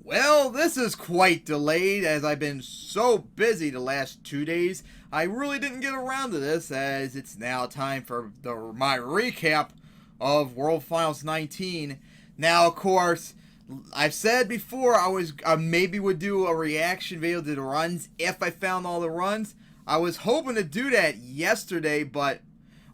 Well, this is quite delayed as I've been so busy the last 2 days. I really didn't get around to this as it's now time for my recap of World Finals 19. Now, of course, I've said before I maybe would do a reaction video to the runs if I found all the runs. I was hoping to do that yesterday, but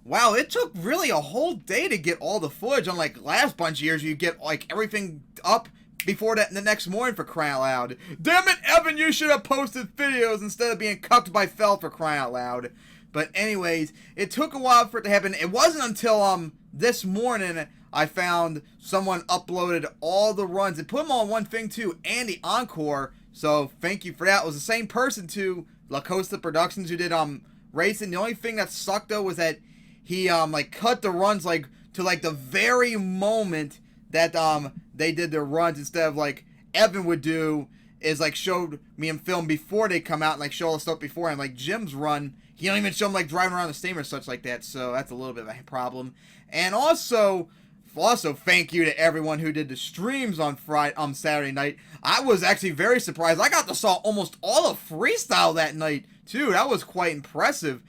wow, it took really a whole day to get all the footage. Unlike last bunch of years, you get like everything up before that the next morning, for crying out loud. Damn it, Evan, you should have posted videos instead of being cucked by Fel, for crying out loud. But anyways, it took a while for it to happen. It wasn't until this morning I found someone uploaded all the runs and put them all on one thing too, and the encore. So thank you for that. It was the same person too, La Costa Productions, who did racing. The only thing that sucked though was that he like cut the runs like to like the very moment that they did their runs, instead of like Evan would do, is like showed me in film before they come out and like show all the stuff before. And like Jim's run, he don't even show him like driving around the stadium or such like that, so that's a little bit of a problem. And also thank you to everyone who did the streams on Saturday night. I was actually very surprised. I got to saw almost all of freestyle that night too. That was quite impressive.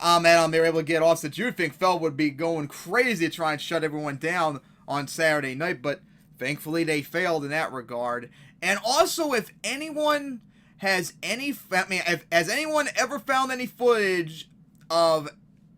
And they were able to get off. Since you'd think Fel would be going crazy to try and shut everyone down on Saturday night, but thankfully they failed in that regard. And also, if anyone has has anyone ever found any footage of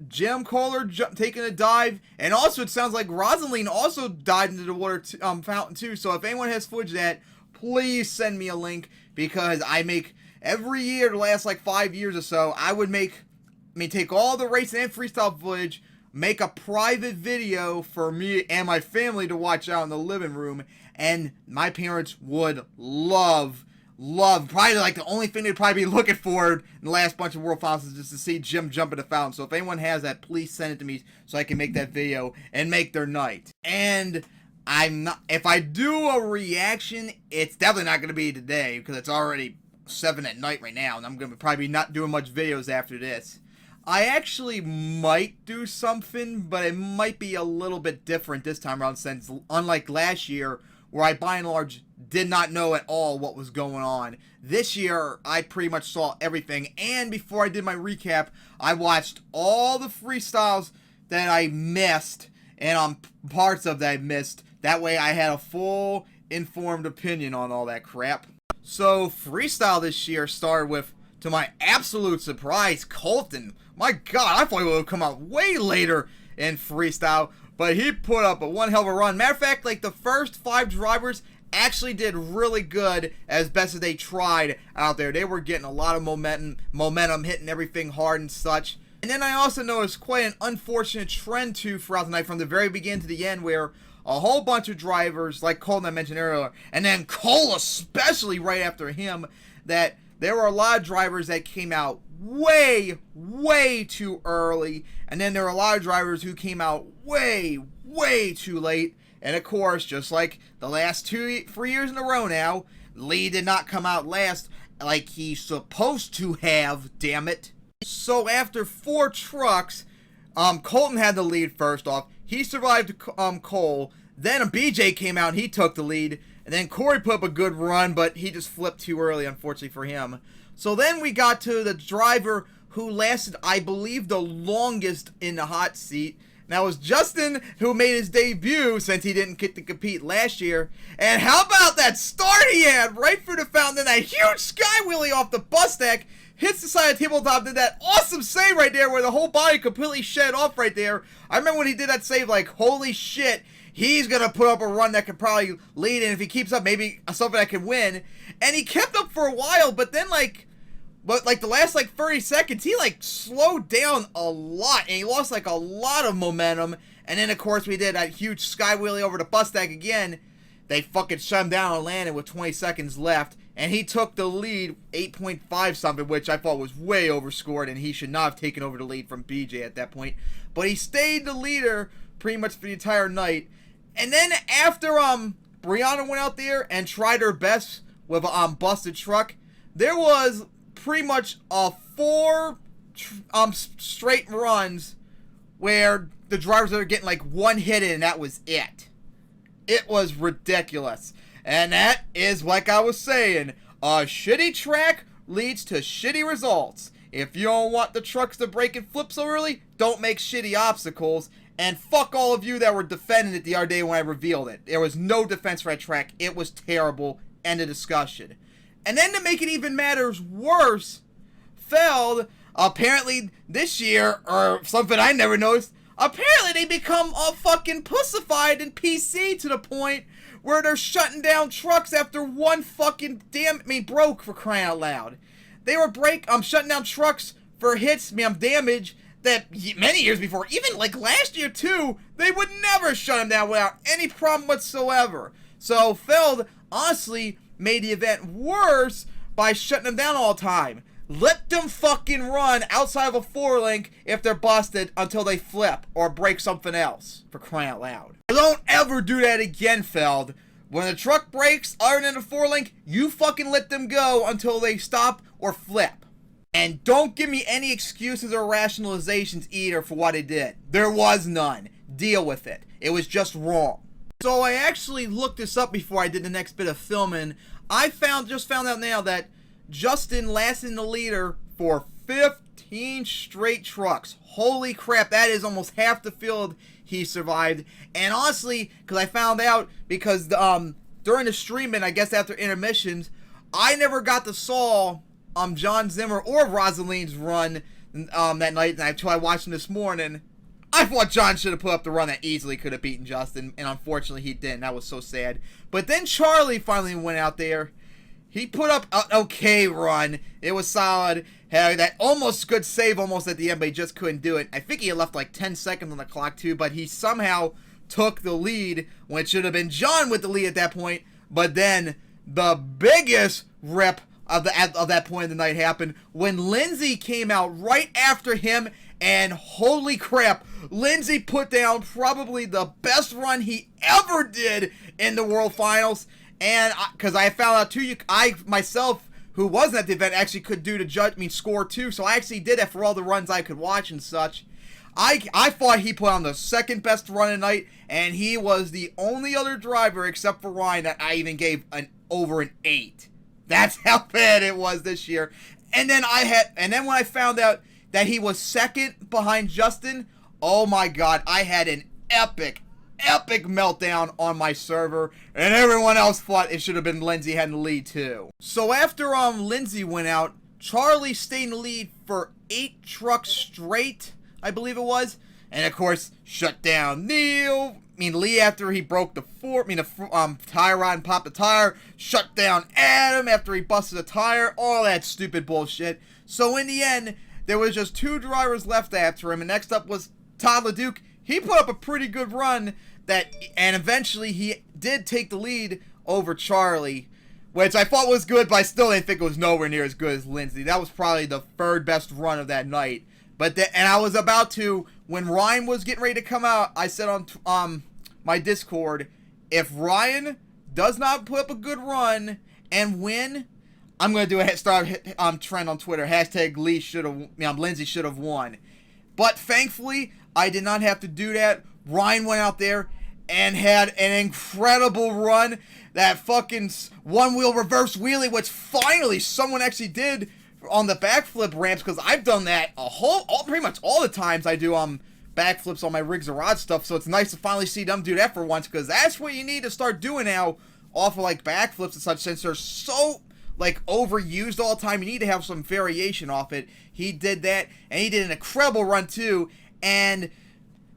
Jim Kohler taking a dive? And also, it sounds like Rosaline also dived into the water fountain too. So if anyone has footage of that, please send me a link, because I make every year the last like 5 years or so, I would take all the racing and freestyle footage, make a private video for me and my family to watch out in the living room, and my parents would love, probably like the only thing they'd probably be looking for in the last bunch of World Finals is just to see Jim jump in the fountain. So if anyone has that, please send it to me so I can make that video and make their night. And if I do a reaction, it's definitely not going to be today, because it's already 7 at night right now, and I'm going to probably not doing much videos after this. I actually might do something, but it might be a little bit different this time around, since unlike last year, where I by and large did not know at all what was going on, this year I pretty much saw everything. And before I did my recap, I watched all the freestyles that I missed, and parts of that I missed. That way I had a full informed opinion on all that crap. So freestyle this year started with, to my absolute surprise, Colton. My God, I thought he would have come out way later in freestyle, but he put up a one hell of a run. Matter of fact, like the first 5 drivers actually did really good, as best as they tried out there. They were getting a lot of momentum, hitting everything hard and such. And then I also noticed quite an unfortunate trend too throughout the night, from the very beginning to the end, where a whole bunch of drivers, like Colton I mentioned earlier, and then Cole especially right after him, that there were a lot of drivers that came out way too early, and then there were a lot of drivers who came out way too late. And of course, just like the last 3 years in a row now, Lee did not come out last like he's supposed to have, damn it. So after 4 trucks, Colton had the lead first off. He survived Cole. Then BJ came out and he took the lead. And then Corey put up a good run, but he just flipped too early, unfortunately for him. So then we got to the driver who lasted, I believe, the longest in the hot seat. And that was Justin, who made his debut since he didn't get to compete last year. And how about that start he had right through the fountain? Then that huge sky wheelie off the bus deck, hits the side of the tabletop, did that awesome save right there where the whole body completely shed off right there. I remember when he did that save, like, holy shit. He's going to put up a run that could probably lead, and if he keeps up, maybe something that can win. And he kept up for a while, but then, the last, 30 seconds, he, slowed down a lot, and he lost, a lot of momentum. And then, of course, we did that huge sky wheelie over the bus deck again. They fucking shut him down and landed with 20 seconds left, and he took the lead 8.5 something, which I thought was way overscored, and he should not have taken over the lead from BJ at that point. But he stayed the leader pretty much for the entire night. And then after Brianna went out there and tried her best with a busted truck, there was pretty much 4 straight runs where the drivers are getting one hit in, and that was it. It was ridiculous. And that is like I was saying, a shitty track leads to shitty results. If you don't want the trucks to break and flip so early, don't make shitty obstacles. And fuck all of you that were defending it the other day when I revealed it. There was no defense for that track. It was terrible. End of discussion. And then to make it even matters worse, Feld, apparently this year, or something I never noticed, apparently they become all fucking pussified in PC to the point where they're shutting down trucks after one fucking broke, for crying out loud. They were shutting down trucks for hits, damage that many years before, even like last year too, they would never shut them down without any problem whatsoever. So Feld honestly made the event worse by shutting them down all the time. Let them fucking run outside of a 4-link if they're busted until they flip or break something else, for crying out loud. Don't ever do that again, Feld. When the truck breaks other than a 4-link, you fucking let them go until they stop or flip. And don't give me any excuses or rationalizations either for what they did. There was none. Deal with it. It was just wrong. So I actually looked this up before I did the next bit of filming. I just found out now that Justin lasted in the leader for 15 straight trucks. Holy crap, that is almost half the field he survived. And honestly, because I found out, because during the streaming, I guess after intermissions, I never got to saw John Zimmer or Rosalind's run that night until I watched him this morning. I thought John should have put up the run that easily could have beaten Justin, and unfortunately he didn't. That was so sad. But then Charlie finally went out there. He put up an okay run. It was solid. Had that almost good save almost at the end, but he just couldn't do it. I think he had left like 10 seconds on the clock too, but he somehow took the lead when it should have been John with the lead at that point. But then the biggest rip of that point of the night happened when Lindsay came out right after him, and holy crap, Lindsay put down probably the best run he ever did in the World Finals. And because I found out too, I myself, who wasn't at the event, actually could do the score too. So I actually did that for all the runs I could watch and such. I thought he put on the second best run of the night, and he was the only other driver except for Ryan that I even gave over an 8. That's how bad it was this year. And then when I found out that he was second behind Justin, oh my god, I had an epic meltdown on my server, and everyone else thought it should have been Lindsay had the lead too. So after Lindsay went out, Charlie stayed in the lead for 8 trucks straight, I believe it was, and of course shut down Lee after he broke the tire rod and popped the tire, shut down Adam after he busted a tire, all that stupid bullshit. So in the end, there was just 2 drivers left after him, and next up was Todd LeDuc. He put up a pretty good run, and eventually he did take the lead over Charlie, which I thought was good, but I still didn't think it was nowhere near as good as Lindsay. That was probably the 3rd best run of that night. And I was about to, when Ryan was getting ready to come out, I said on my Discord, if Ryan does not put up a good run and win, I'm going to do a trend on Twitter, hashtag Lindsay should have won. But thankfully, I did not have to do that. Ryan went out there and had an incredible run. That fucking one-wheel reverse wheelie, which finally someone actually did on the backflip ramps, because I've done that pretty much all the times I do backflips on my Riggs and Rod stuff. So it's nice to finally see them do that for once, because that's what you need to start doing now off of like backflips and such, since they're so like overused all the time. You need to have some variation off it. He did that, and he did an incredible run too. And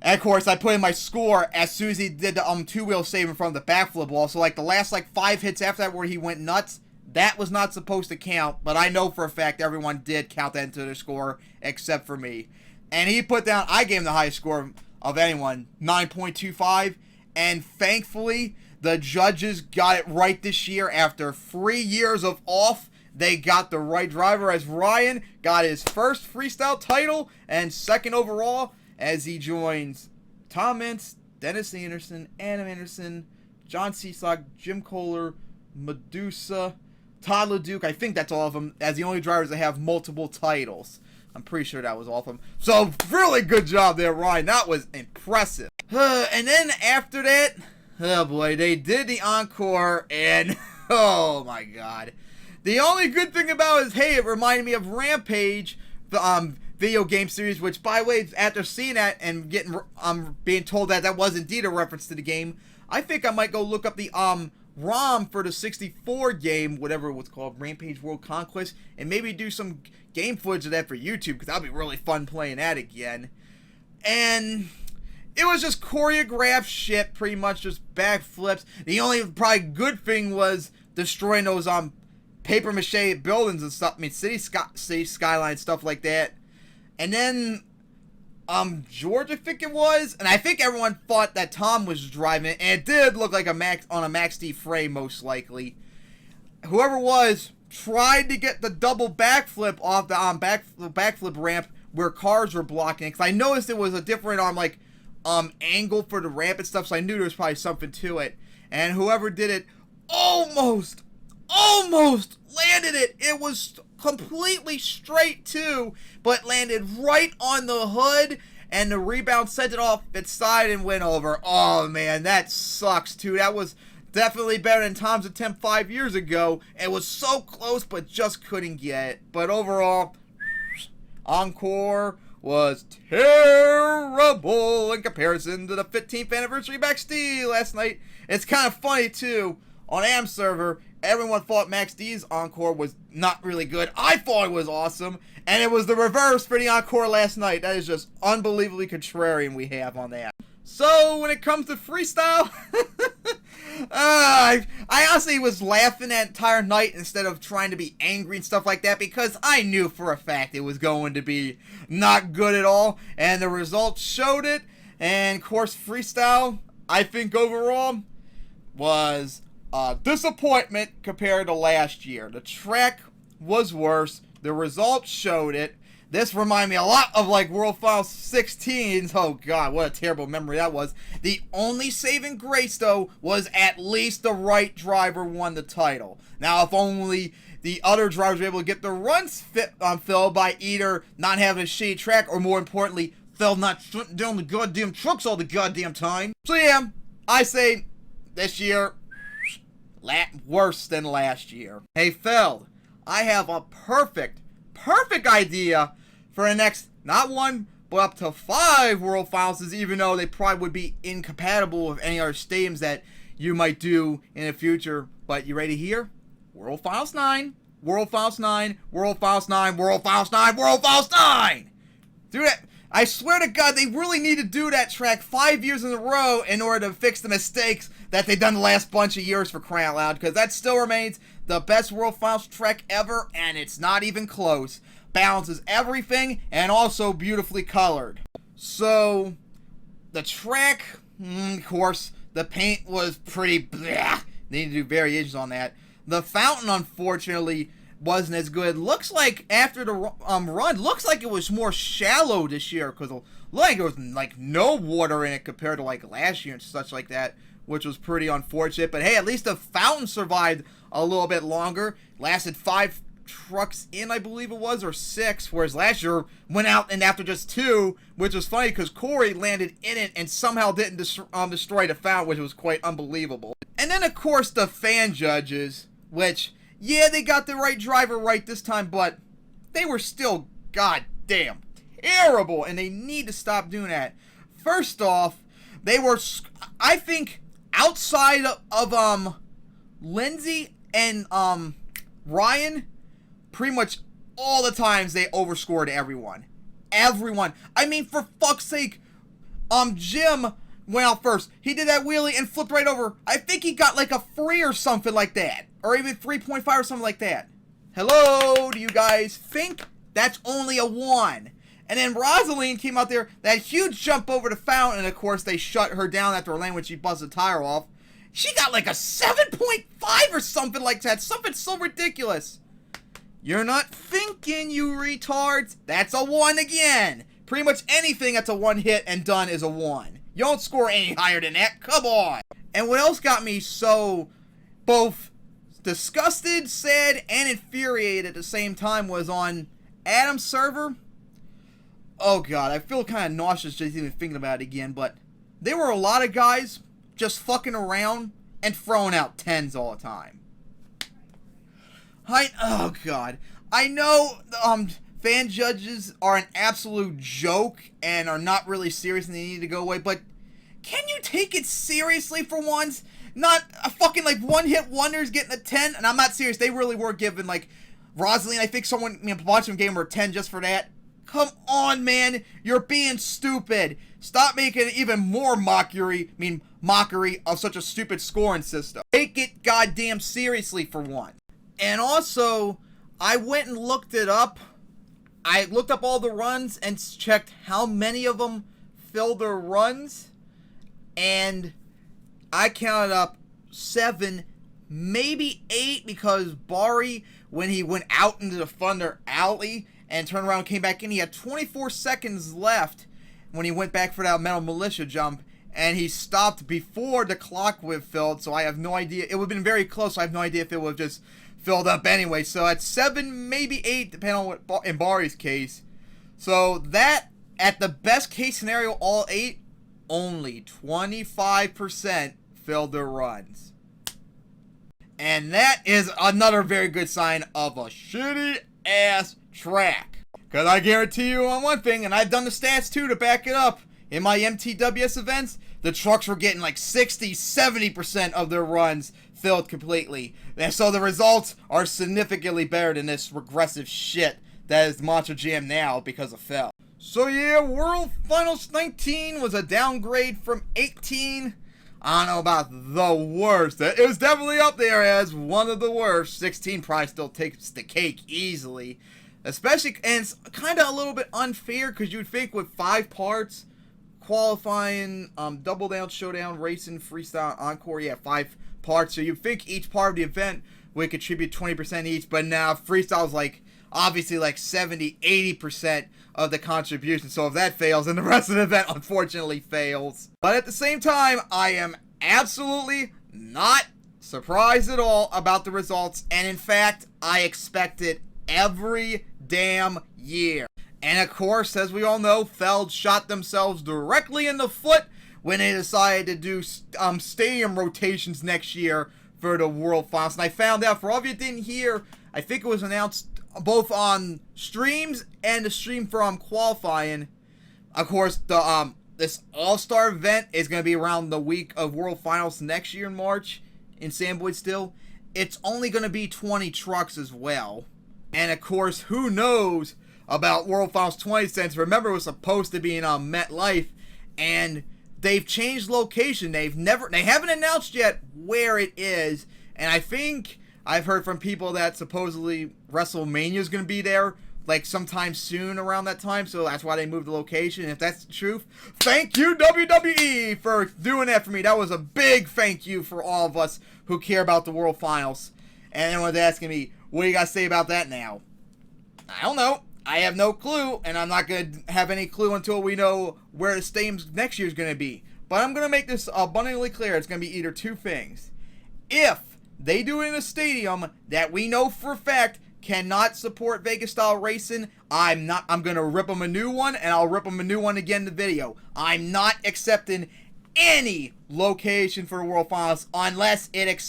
of course, I put in my score as soon as he did the 2-wheel save in front of the backflip wall. So like the last 5 hits after that where he went nuts, that was not supposed to count. But I know for a fact everyone did count that into their score except for me. And he put down, I gave him the highest score of anyone, 9.25. And thankfully, the judges got it right this year. After 3 years of off, they got the right driver, as Ryan got his first freestyle title and 2nd overall, as he joins Tom Mintz, Dennis Anderson, Adam Anderson, John Cieslak, Jim Kohler, Medusa, Todd LeDuc. I think that's all of them, as the only drivers that have multiple titles. I'm pretty sure that was all of them. So, really good job there, Ryan. That was impressive. And then after that, Oh boy, they did the encore, and oh my god. The only good thing about it is, hey, it reminded me of Rampage, the video game series, which, by the way, after seeing that and getting being told that that was indeed a reference to the game, I think I might go look up the ROM for the 64 game, whatever it was called, Rampage World Conquest, and maybe do some game footage of that for YouTube, because that'll be really fun playing that again. And it was just choreographed shit, pretty much just backflips. The only probably good thing was destroying those paper mache buildings and stuff. I mean, city skyline stuff like that. And then George, I think it was, and I think everyone thought that Tom was driving it, and it did look like a Max D frame, most likely. Whoever it was tried to get the double backflip off the backflip ramp where cars were blocking it, because I noticed it was a different angle for the ramp and stuff, so I knew there was probably something to it. And whoever did it almost landed it. It was completely straight too, but landed right on the hood, and the rebound sent it off its side and went over. Oh man, that sucks too. That was definitely better than Tom's attempt 5 years ago. It was so close, but just couldn't get it. But overall, encore was terrible in comparison to the 15th anniversary Max D last night. It's kind of funny too. On AM server, everyone thought Max D's encore was not really good. I thought it was awesome, and it was the reverse for the encore last night. That is just unbelievably contrarian we have on that. So when it comes to freestyle, I honestly was laughing that entire night instead of trying to be angry and stuff like that, because I knew for a fact it was going to be not good at all, and the results showed it. And of course, freestyle, I think overall, was a disappointment compared to last year. The track was worse. The results showed it. This reminded me a lot of like World Finals 16s. Oh god, what a terrible memory that was. The only saving grace though was at least the right driver won the title. Now if only the other drivers were able to get the runs filled by either not having a shitty track, or more importantly, Phil not shutting down the goddamn trucks all the goddamn time. So yeah, I say this year, worse than last year. Hey Phil, I have a perfect idea for the next, not one, but up to 5 World Finals, even though they probably would be incompatible with any other stadiums that you might do in the future. But you ready to hear? World Finals 9, World Finals 9, World Finals 9, World Finals 9, World Finals 9! Do that. I swear to God, they really need to do that track 5 years in a row in order to fix the mistakes that they've done the last bunch of years, for crying out loud, because that still remains the best World Finals track ever, and it's not even close. Balances everything, and also beautifully colored. So, the track, of course, the paint was pretty bleh. They need to do variations on that. The fountain, unfortunately, wasn't as good. Looks like after the run, looks like it was more shallow this year, because like there was like no water in it compared to like last year and such like that, which was pretty unfortunate. But hey, at least the fountain survived a little bit longer. Lasted 5 trucks in, I believe it was, or 6, whereas last year went out and after just 2, which was funny because Corey landed in it and somehow didn't destroy the fountain, which was quite unbelievable. And then of course the fan judges, which, yeah, they got the right driver right this time, but they were still goddamn terrible, and they need to stop doing that. First off, they were, I think, outside of Lindsay and Ryan, pretty much all the times they overscored everyone. I mean, for fuck's sake, Jim went out first. He did that wheelie and flipped right over. I think he got like a 3 or something like that. Or even 3.5 or something like that. Hello, do you guys think that's only a 1? And then Rosaline came out there, that huge jump over the fountain, and of course they shut her down after her lane when she busted a tire off. She got like a 7.5 or something like that. Something so ridiculous. You're not thinking, you retards. That's a 1 again. Pretty much anything that's a 1 hit and done is a 1. You don't score any higher than that. Come on. And what else got me so both disgusted, sad, and infuriated at the same time was on Adam's server. Oh god, I feel kind of nauseous just even thinking about it again, but there were a lot of guys just fucking around and throwing out 10s all the time. Oh god. I know fan judges are an absolute joke and are not really serious and they need to go away, but can you take it seriously for once? Not a fucking like one-hit wonders getting a 10, and I'm not serious. They really were giving like Rosaline, I think someone, watching game were 10 just for that. Come on, man. You're being stupid. Stop making even more mockery of such a stupid scoring system. Take it goddamn seriously for once. And also, I went and looked it up. I looked up all the runs and checked how many of them filled their runs. And I counted up 7, maybe 8, because Bari, when he went out into the Thunder Alley and turned around and came back in, he had 24 seconds left when he went back for that Metal Militia jump, and he stopped before the clock would have filled, so I have no idea. It would have been very close, so I have no idea if it would have just filled up anyway. So at 7, maybe 8, depending on what in Bari's case. So that, at the best case scenario, all 8, only 25% filled their runs. And that is another very good sign of a shitty ass track. Because I guarantee you on one thing, and I've done the stats too to back it up, in my MTWS events, the trucks were getting like 60-70% of their runs filled completely. And so the results are significantly better than this regressive shit that is Monster Jam now because of Fel. So yeah, World Finals 19 was a downgrade from 18. I don't know about the worst. It was definitely up there as one of the worst. 16 probably still takes the cake easily. Especially, and it's kind of a little bit unfair because you'd think with 5 parts, qualifying, double down, showdown, racing, freestyle, encore, yeah, 5 parts. So you'd think each part of the event would contribute 20% each, but now freestyle's like, obviously like 70-80% of the contribution. So if that fails, then the rest of the event unfortunately fails. But at the same time, I am absolutely not surprised at all about the results. And in fact, I expect it every damn year. And of course, as we all know, Feld shot themselves directly in the foot when they decided to do stadium rotations next year for the World Finals. And I found out, for all of you who didn't hear, I think it was announced both on streams and the stream from qualifying. Of course, the this All-Star event is going to be around the week of World Finals next year in March in Sandboy still. It's only going to be 20 trucks as well. And of course, who knows about World Finals 20, since remember it was supposed to be in MetLife, and they've changed location. They haven't announced yet where it is, and I think I've heard from people that supposedly WrestleMania is going to be there, like sometime soon around that time, so that's why they moved the location. And if that's the truth, thank you WWE for doing that for me. That was a big thank you for all of us who care about the World Finals. And everyone's asking me, what do you guys say about that now? I don't know. I have no clue, and I'm not going to have any clue until we know where the stadium next year is going to be. But I'm going to make this abundantly clear. It's going to be either 2 things. If they do it in a stadium that we know for a fact cannot support Vegas style racing, I'm going to rip them a new one, and I'll rip them a new one again in the video. I'm not accepting any location for the World Finals unless it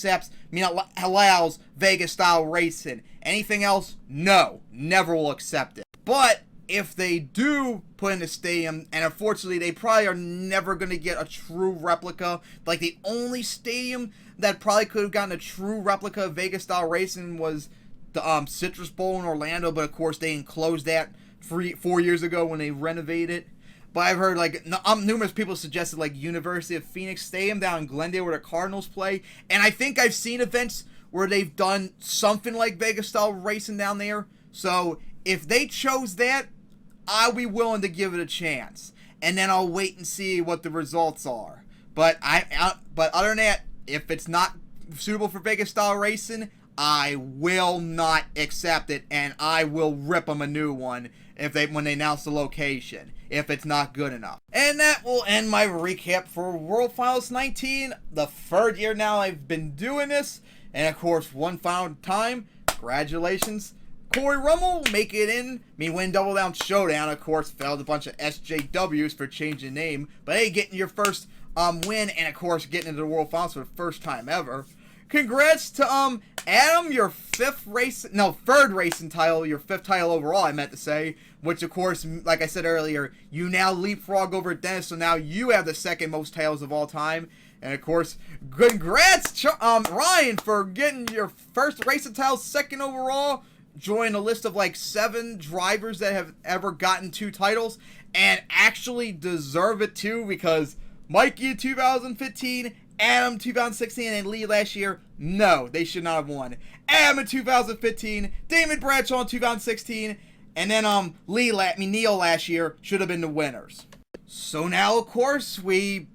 allows Vegas style racing. Anything else, no, never will accept it. But if they do put in a stadium, and unfortunately they probably are never going to get a true replica, like the only stadium that probably could have gotten a true replica of Vegas style racing was the Citrus Bowl in Orlando, but of course they enclosed that 4 years ago when they renovated it. But I've heard like numerous people suggested like University of Phoenix Stadium down in Glendale where the Cardinals play, and I think I've seen events where they've done something like Vegas style racing down there. So if they chose that, I'll be willing to give it a chance, and then I'll wait and see what the results are. But but other than that, if it's not suitable for Vegas style racing, I will not accept it, and I will rip them a new one when they announce the location, if it's not good enough. And that will end my recap for World Finals 19, the 3rd year now I've been doing this. And of course, one final time, congratulations, Corey Rummel, make it in. Win Double Down Showdown, of course, failed a bunch of SJWs for changing name. But hey, getting your first win, and of course getting into the World Finals for the first time ever. Congrats to Adam, your third racing title, your 5th title overall, I meant to say, which of course, like I said earlier, you now leapfrog over Dennis, so now you have the 2nd most titles of all time. And of course, congrats Ryan for getting your 1st racing title, 2nd overall, join a list of like 7 drivers that have ever gotten 2 titles and actually deserve it too, because Mikey 2015, Adam 2016, and Lee last year, no, they should not have won. Adam in 2015, Damon Bradshaw in 2016, and then Neil last year should have been the winners. So now, of course, we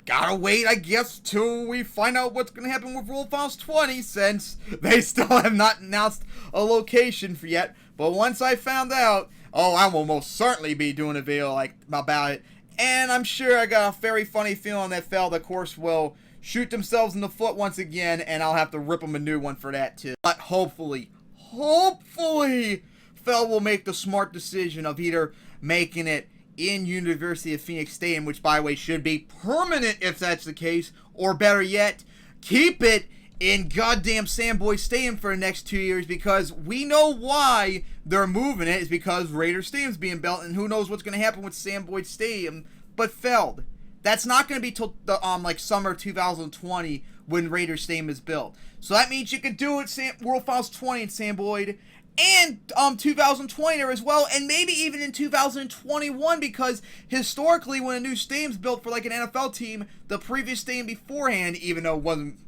gotta wait, I guess, till we find out what's gonna happen with World Finals 20, since they still have not announced a location for yet. But once I found out, I will most certainly be doing a video about it. And I'm sure I got a very funny feeling that Feld, of course, will shoot themselves in the foot once again, and I'll have to rip them a new one for that too. But hopefully, Feld will make the smart decision of either making it in University of Phoenix Stadium, which by the way should be permanent if that's the case, or better yet, keep it in goddamn Sam Boyd Stadium for the next 2 years, because we know why they're moving it is because Raider Stadium's being built, and who knows what's going to happen with Sam Boyd Stadium. But Feld, that's not going to be till the summer 2020 when Raider Stadium is built. So that means you could do it World Finals 20 in Sam Boyd, and 2020 there as well, and maybe even in 2021, because historically when a new stadium's built for like an NFL team, the previous stadium beforehand, even though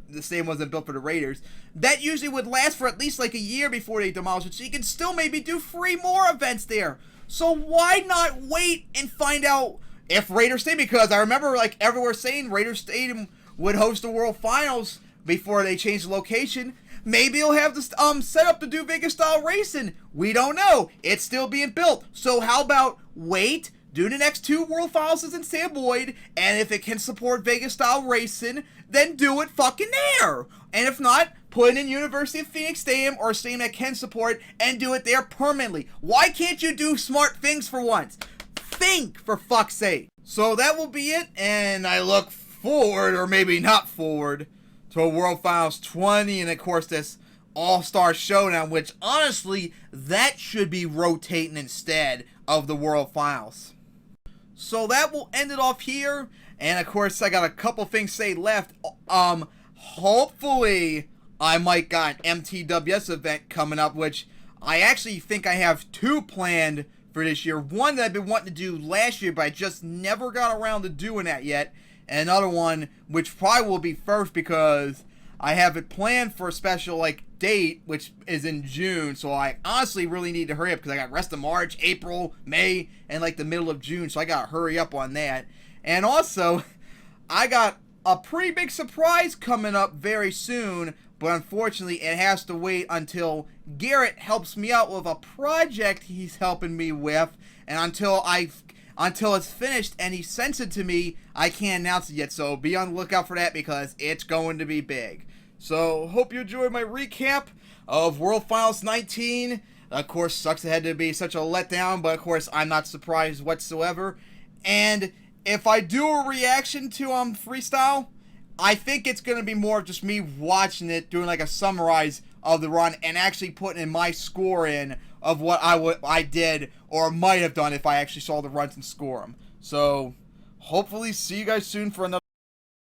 the stadium wasn't built for the Raiders, that usually would last for at least like a year before they demolish it, so you can still maybe do 3 more events there. So why not wait and find out if Raider Stadium, because I remember like everywhere saying Raider Stadium would host the World Finals before they changed the location. Maybe he'll have this set up to do Vegas style racing. We don't know. It's still being built. So how about wait, do the next 2 World Finals in Sam Boyd, and if it can support Vegas style racing, then do it fucking there. And if not, put it in University of Phoenix Stadium or a stadium that can support, and do it there permanently. Why can't you do smart things for once? Think, for fuck's sake. So that will be it, and I look forward, or maybe not forward, to a World Finals 20, and of course this All-Star Showdown, which honestly, that should be rotating instead of the World Finals. So that will end it off here, and of course I got a couple things to say left. Hopefully I might got an MTWS event coming up, which I actually think I have 2 planned for this year. One that I've been wanting to do last year, but I just never got around to doing that yet. And another one, which probably will be first because I have it planned for a special date, which is in June. So I honestly really need to hurry up because I got rest of March, April, May, and the middle of June. So I got to hurry up on that. And also, I got a pretty big surprise coming up very soon, but unfortunately it has to wait until Garrett helps me out with a project he's helping me with, and until it's finished and he sends it to me, I can't announce it yet. So be on the lookout for that because it's going to be big. So hope you enjoyed my recap of World Finals 19. Of course, sucks it had to be such a letdown, but of course I'm not surprised whatsoever. And if I do a reaction to freestyle, I think it's going to be more of just me watching it, doing a summarize of the run, and actually putting in my score in of what I did or might have done if I actually saw the runs and score them. So hopefully see you guys soon for another